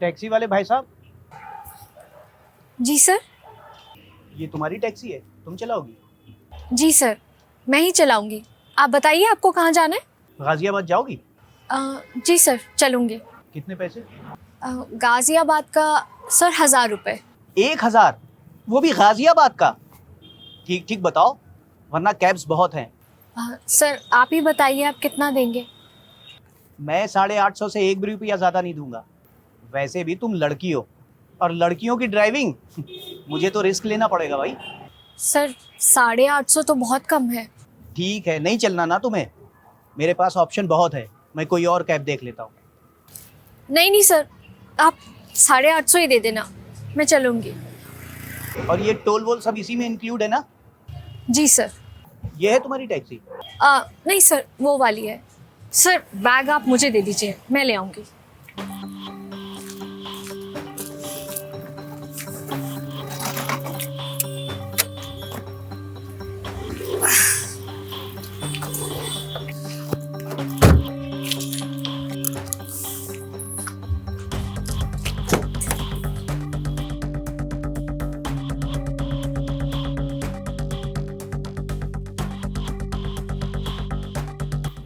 Taxi वाले भाई साहब, जी सर। ये तुम्हारी टैक्सी है, तुम चलाओगी? जी सर, मैं ही चलाऊंगी। आप बताइए आपको कहाँ जाना है? गाजियाबाद जाओगी? जी सर, चलूंगी। कितने पैसे? गाजियाबाद का सर 1000 रुपये। 1000? वो भी गाजियाबाद का? ठीक ठीक बताओ, वरना कैब्स बहुत हैं। सर आप ही बताइए आप कितना देंगे? मैं 850 से 1 भी रुपया ज़्यादा नहीं दूंगा। वैसे भी तुम लड़की हो, और लड़कियों की ड्राइविंग मुझे तो रिस्क लेना पड़ेगा भाई। सर 850 तो बहुत कम है। ठीक है, नहीं चलना ना तुम्हें? मेरे पास ऑप्शन बहुत है, मैं कोई और कैब देख लेता हूँ। नहीं नहीं सर, आप 850 ही दे देना, मैं चलूंगी। और ये टोल वोल सब इसी में इंक्लूड है ना? जी सर। ये है तुम्हारी टैक्सी? नहीं सर, वो वाली है। सर बैग आप मुझे दे दीजिए, मैं ले आऊंगी।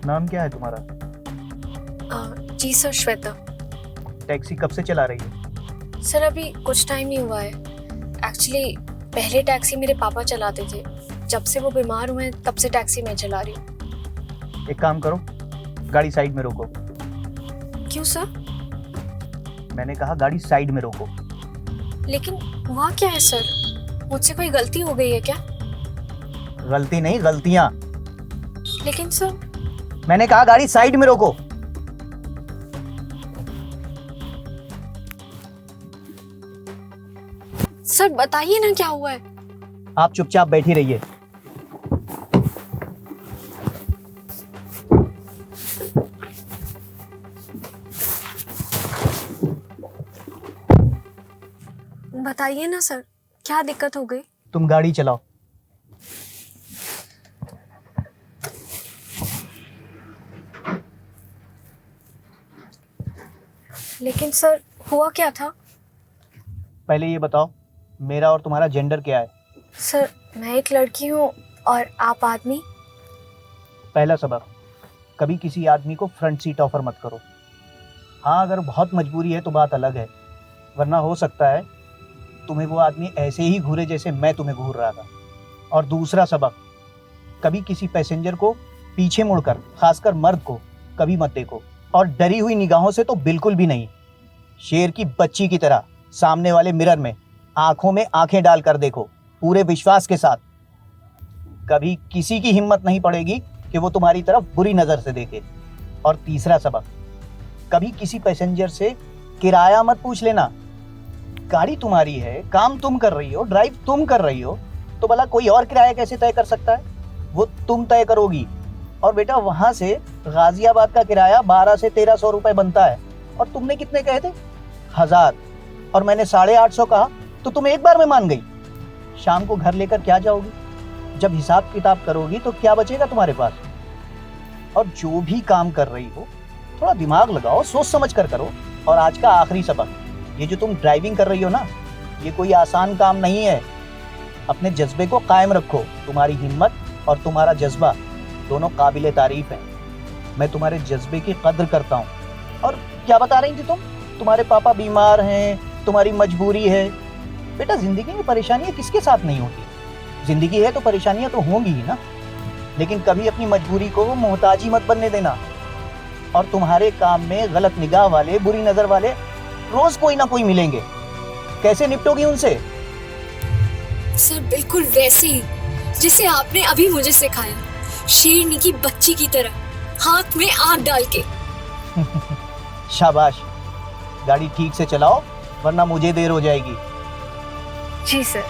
नाम क्या है तुम्हारा? जी सर, श्वेता। टैक्सी कब से चला रही है? सर अभी कुछ टाइम ही हुआ है। एक्चुअली पहले टैक्सी मेरे पापा चलाते थे, जब से वो बीमार हुए हैं तब से टैक्सी मैं चला रही हूँ। एक काम करो, गाड़ी साइड में रोको। क्यों सर? मैंने कहा गाड़ी साइड में रोको। लेकिन हुआ क्या है सर? मुझसे कोई गलती हो गई है क्या? गलती नहीं, गलतियां। लेकिन सर। मैंने कहा गाड़ी साइड में रोको। सर बताइए ना क्या हुआ है? आप चुपचाप बैठी रहिए। बताइए ना सर, क्या दिक्कत हो गई? तुम गाड़ी चलाओ। लेकिन सर हुआ क्या था? पहले ये बताओ, मेरा और तुम्हारा जेंडर क्या है? सर मैं एक लड़की हूँ और आप आदमी। पहला सबक, कभी किसी आदमी को फ्रंट सीट ऑफर मत करो। हाँ, अगर बहुत मजबूरी है तो बात अलग है, वरना हो सकता है तुम्हें वो आदमी ऐसे ही घूरे जैसे मैं तुम्हें घूर रहा था। और दूसरा सबक, कभी किसी पैसेंजर को पीछे मुड़कर, खासकर मर्द को, कभी मत देखो। और डरी हुई निगाहों से तो बिल्कुल भी नहीं। शेर की बच्ची की तरह सामने वाले मिरर में आंखों में आंखें डालकर देखो, पूरे विश्वास के साथ। कभी किसी की हिम्मत नहीं पड़ेगी कि वो तुम्हारी तरफ बुरी नजर से देखे। और तीसरा सबक, कभी किसी पैसेंजर से किराया मत पूछ लेना। गाड़ी तुम्हारी है, काम तुम कर रही हो, ड्राइव तुम कर रही हो, तो भला कोई और किराया कैसे तय कर सकता है? वो तुम तय करोगी। और बेटा, वहां से गाजियाबाद का किराया 1200 से 1300 रुपए बनता है, और तुमने कितने कहे थे? 1000। और मैंने 850 कहा तो तुम एक बार में मान गई। शाम को घर लेकर क्या जाओगी? जब हिसाब किताब करोगी तो क्या बचेगा तुम्हारे पास? और जो भी काम कर रही हो, थोड़ा दिमाग लगाओ, सोच समझ कर करो। और आज का आखिरी सबक, ये जो तुम ड्राइविंग कर रही हो ना, ये कोई आसान काम नहीं है। अपने जज्बे को कायम रखो। तुम्हारी हिम्मत और तुम्हारा जज्बा दोनों काबिले तारीफ हैं। मैं तुम्हारे जज्बे की कद्र करता हूँ। और क्या बता रही थी तुम? तुम्हारे पापा बीमार हैं, तुम्हारी मजबूरी है। बेटा, जिंदगी में परेशानियां किसके साथ नहीं होती? जिंदगी है तो परेशानियां तो होंगी ही ना। लेकिन कभी अपनी मजबूरी को मोहताजी मत बनने देना। और तुम्हारे काम में गलत निगाह वाले, बुरी नजर वाले रोज कोई ना कोई मिलेंगे। कैसे निपटोगी उनसे? सर बिल्कुल वैसे ही जैसे आपने अभी मुझे सिखाया, शेरनी की बच्ची की तरह, हाथ में आग डाल के। शाबाश। गाड़ी ठीक से चलाओ, वरना मुझे देर हो जाएगी। जी सर।